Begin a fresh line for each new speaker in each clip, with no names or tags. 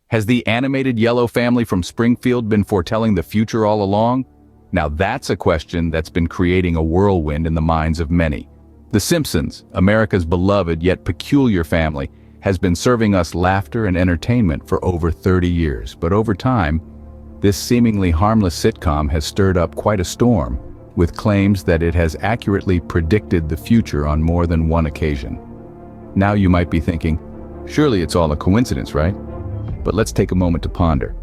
Has the animated yellow family from Springfield been foretelling the future all along? Now that's a question that's been creating a whirlwind in the minds of many. The Simpsons, America's beloved yet peculiar family, has been serving us laughter and entertainment for over 30 years. But over time, this seemingly harmless sitcom has stirred up quite a storm, with claims that it has accurately predicted the future on more than one occasion. Now you might be thinking, surely it's all a coincidence, right? But let's take a moment to ponder.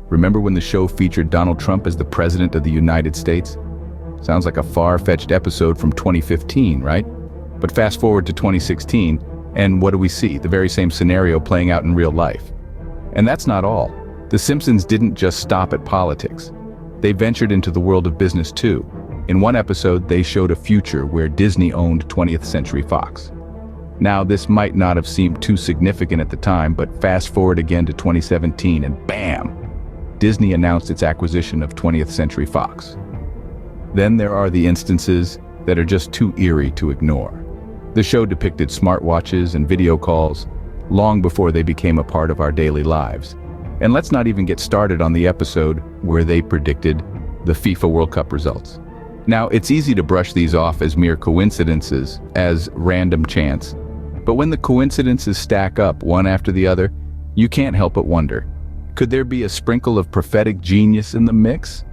Remember when the show featured Donald Trump as the President of the United States? Sounds like a far-fetched episode from 2015, right? But fast forward to 2016, and what do we see? The very same scenario playing out in real life. And that's not all. The Simpsons didn't just stop at politics. They ventured into the world of business too. In one episode, they showed a future where Disney owned 20th Century Fox. Now, this might not have seemed too significant at the time, but fast forward again to 2017 and bam! Disney announced its acquisition of 20th Century Fox. Then there are the instances that are just too eerie to ignore. The show depicted smartwatches and video calls long before they became a part of our daily lives. And let's not even get started on the episode where they predicted the FIFA World Cup results. Now, it's easy to brush these off as mere coincidences, as random chance. But when the coincidences stack up one after the other, you can't help but wonder, could there be a sprinkle of prophetic genius in the mix?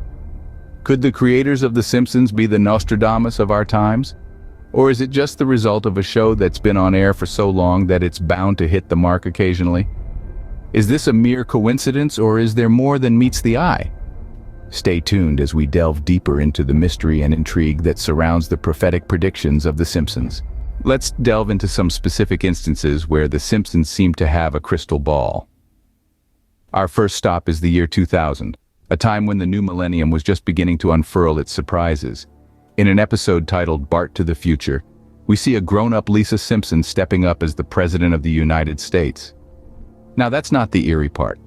Could the creators of The Simpsons be the Nostradamus of our times? Or is it just the result of a show that's been on air for so long that it's bound to hit the mark occasionally? Is this a mere coincidence, or is there more than meets the eye? Stay tuned as we delve deeper into the mystery and intrigue that surrounds the prophetic predictions of The Simpsons. Let's delve into some specific instances where The Simpsons seem to have a crystal ball. Our first stop is the year 2000, a time when the new millennium was just beginning to unfurl its surprises. In an episode titled Bart to the Future, we see a grown-up Lisa Simpson stepping up as the President of the United States. Now that's not the eerie part.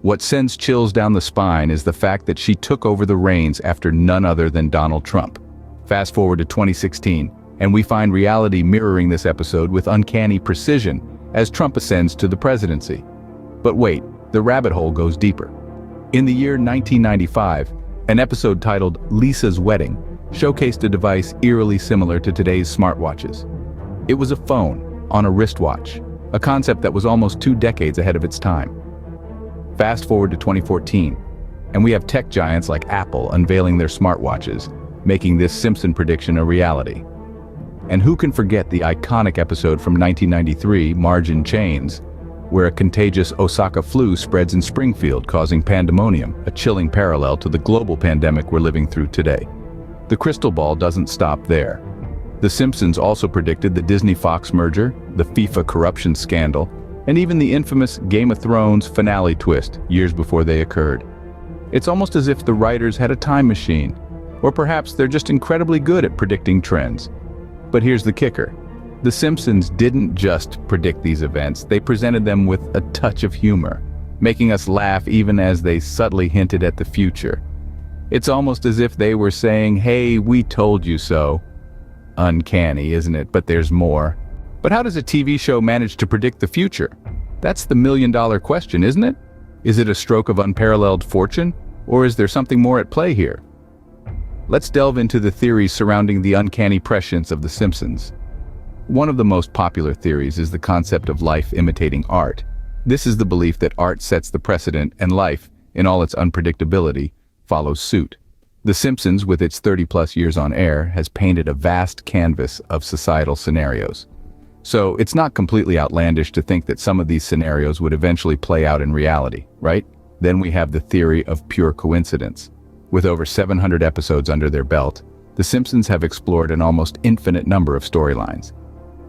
What sends chills down the spine is the fact that she took over the reins after none other than Donald Trump. Fast forward to 2016, and we find reality mirroring this episode with uncanny precision as Trump ascends to the presidency. But wait, the rabbit hole goes deeper. In the year 1995, an episode titled Lisa's Wedding showcased a device eerily similar to today's smartwatches. It was a phone on a wristwatch, a concept that was almost 2 decades ahead of its time. Fast forward to 2014, and we have tech giants like Apple unveiling their smartwatches, making this Simpson prediction a reality. And who can forget the iconic episode from 1993, Margin Chains, where a contagious Osaka flu spreads in Springfield, causing pandemonium, a chilling parallel to the global pandemic we're living through today. The crystal ball doesn't stop there. The Simpsons also predicted the Disney-Fox merger, the FIFA corruption scandal, and even the infamous Game of Thrones finale twist years before they occurred. It's almost as if the writers had a time machine, or perhaps they're just incredibly good at predicting trends. But here's the kicker. The Simpsons didn't just predict these events, they presented them with a touch of humor, making us laugh even as they subtly hinted at the future. It's almost as if they were saying, hey, we told you so. Uncanny, isn't it? But there's more. But how does a TV show manage to predict the future? That's the million-dollar question, isn't it? Is it a stroke of unparalleled fortune, or is there something more at play here? Let's delve into the theories surrounding the uncanny prescience of The Simpsons. One of the most popular theories is the concept of life imitating art. This is the belief that art sets the precedent and life, in all its unpredictability, follows suit. The Simpsons, with its 30-plus years on air, has painted a vast canvas of societal scenarios. So it's not completely outlandish to think that some of these scenarios would eventually play out in reality, right? Then we have the theory of pure coincidence. With over 700 episodes under their belt, The Simpsons have explored an almost infinite number of storylines.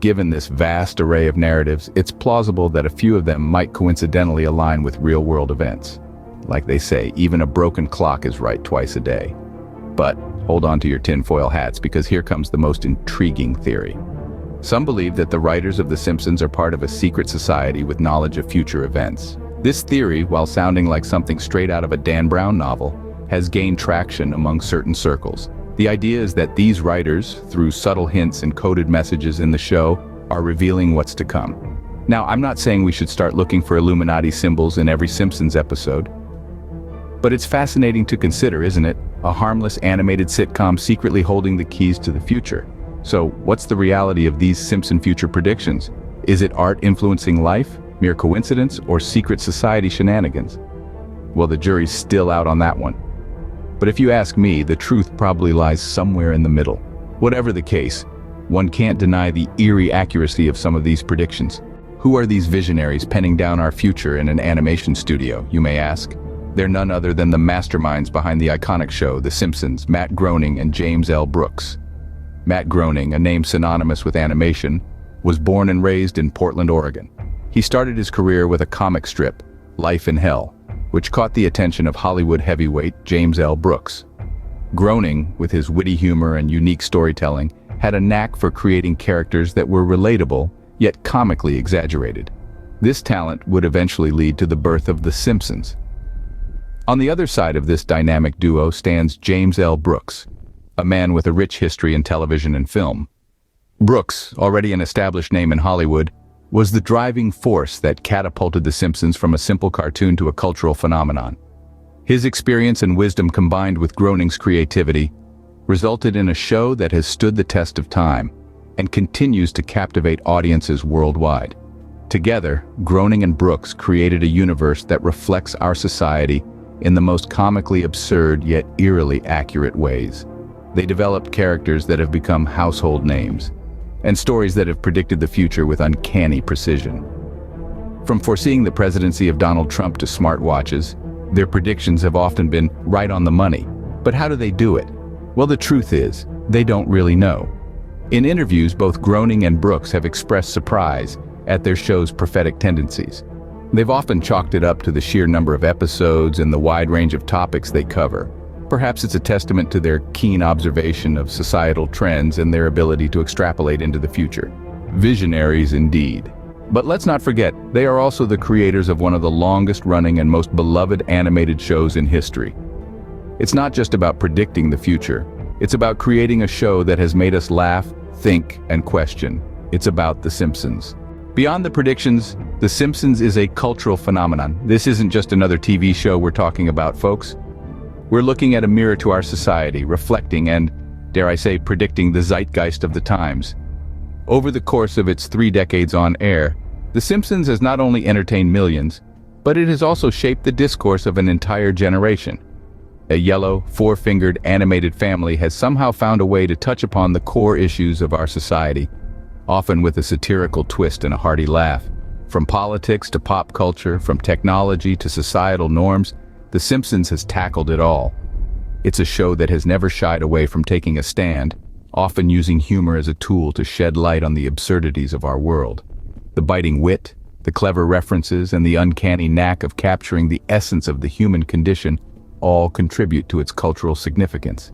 Given this vast array of narratives, it's plausible that a few of them might coincidentally align with real-world events. Like they say, even a broken clock is right twice a day. But hold on to your tinfoil hats, because here comes the most intriguing theory. Some believe that the writers of The Simpsons are part of a secret society with knowledge of future events. This theory, while sounding like something straight out of a Dan Brown novel, has gained traction among certain circles. The idea is that these writers, through subtle hints and coded messages in the show, are revealing what's to come. Now, I'm not saying we should start looking for Illuminati symbols in every Simpsons episode, but it's fascinating to consider, isn't it? A harmless animated sitcom secretly holding the keys to the future. So, what's the reality of these Simpson future predictions? Is it art influencing life, mere coincidence, or secret society shenanigans? Well, the jury's still out on that one. But if you ask me, the truth probably lies somewhere in the middle. Whatever the case, one can't deny the eerie accuracy of some of these predictions. Who are these visionaries penning down our future in an animation studio, you may ask? They're none other than the masterminds behind the iconic show, The Simpsons, Matt Groening and James L. Brooks. Matt Groening, a name synonymous with animation, was born and raised in Portland, Oregon. He started his career with a comic strip, Life in Hell, which caught the attention of Hollywood heavyweight James L. Brooks. Groening, with his witty humor and unique storytelling, had a knack for creating characters that were relatable, yet comically exaggerated. This talent would eventually lead to the birth of The Simpsons. On the other side of this dynamic duo stands James L. Brooks, a man with a rich history in television and film. Brooks, already an established name in Hollywood, was the driving force that catapulted The Simpsons from a simple cartoon to a cultural phenomenon. His experience and wisdom combined with Groening's creativity resulted in a show that has stood the test of time and continues to captivate audiences worldwide. Together, Groening and Brooks created a universe that reflects our society in the most comically absurd yet eerily accurate ways. They developed characters that have become household names, and stories that have predicted the future with uncanny precision. From foreseeing the presidency of Donald Trump to smartwatches, their predictions have often been right on the money. But how do they do it? Well, the truth is, they don't really know. In interviews, both Groening and Brooks have expressed surprise at their show's prophetic tendencies. They've often chalked it up to the sheer number of episodes and the wide range of topics they cover. Perhaps it's a testament to their keen observation of societal trends and their ability to extrapolate into the future. Visionaries indeed. But let's not forget, they are also the creators of one of the longest-running and most beloved animated shows in history. It's not just about predicting the future. It's about creating a show that has made us laugh, think, and question. It's about The Simpsons. Beyond the predictions, The Simpsons is a cultural phenomenon. This isn't just another TV show we're talking about, folks. We're looking at a mirror to our society, reflecting and, dare I say, predicting the zeitgeist of the times. Over the course of its 3 decades on air, The Simpsons has not only entertained millions, but it has also shaped the discourse of an entire generation. A yellow, four-fingered animated family has somehow found a way to touch upon the core issues of our society, often with a satirical twist and a hearty laugh. From politics to pop culture, from technology to societal norms, The Simpsons has tackled it all. It's a show that has never shied away from taking a stand, often using humor as a tool to shed light on the absurdities of our world. The biting wit, the clever references, and the uncanny knack of capturing the essence of the human condition all contribute to its cultural significance.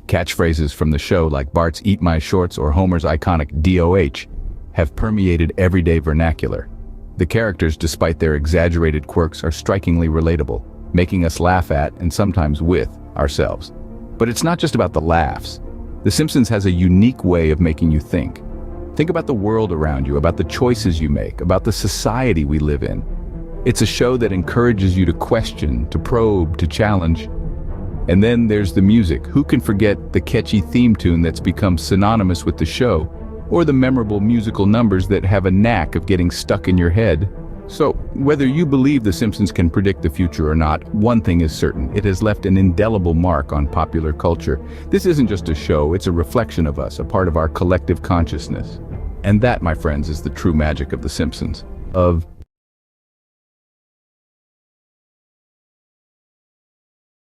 Catchphrases from the show like Bart's "Eat My Shorts" or Homer's iconic "DOH" have permeated everyday vernacular. The characters, despite their exaggerated quirks, are strikingly relatable, making us laugh at, and sometimes with, ourselves. But it's not just about the laughs. The Simpsons has a unique way of making you think. Think about the world around you, about the choices you make, about the society we live in. It's a show that encourages you to question, to probe, to challenge. And then there's the music. Who can forget the catchy theme tune that's become synonymous with the show, or the memorable musical numbers that have a knack of getting stuck in your head? So, whether you believe The Simpsons can predict the future or not, one thing is certain: it has left an indelible mark on popular culture. This isn't just a show, it's a reflection of us, a part of our collective consciousness. And that, my friends, is the true magic of The Simpsons, of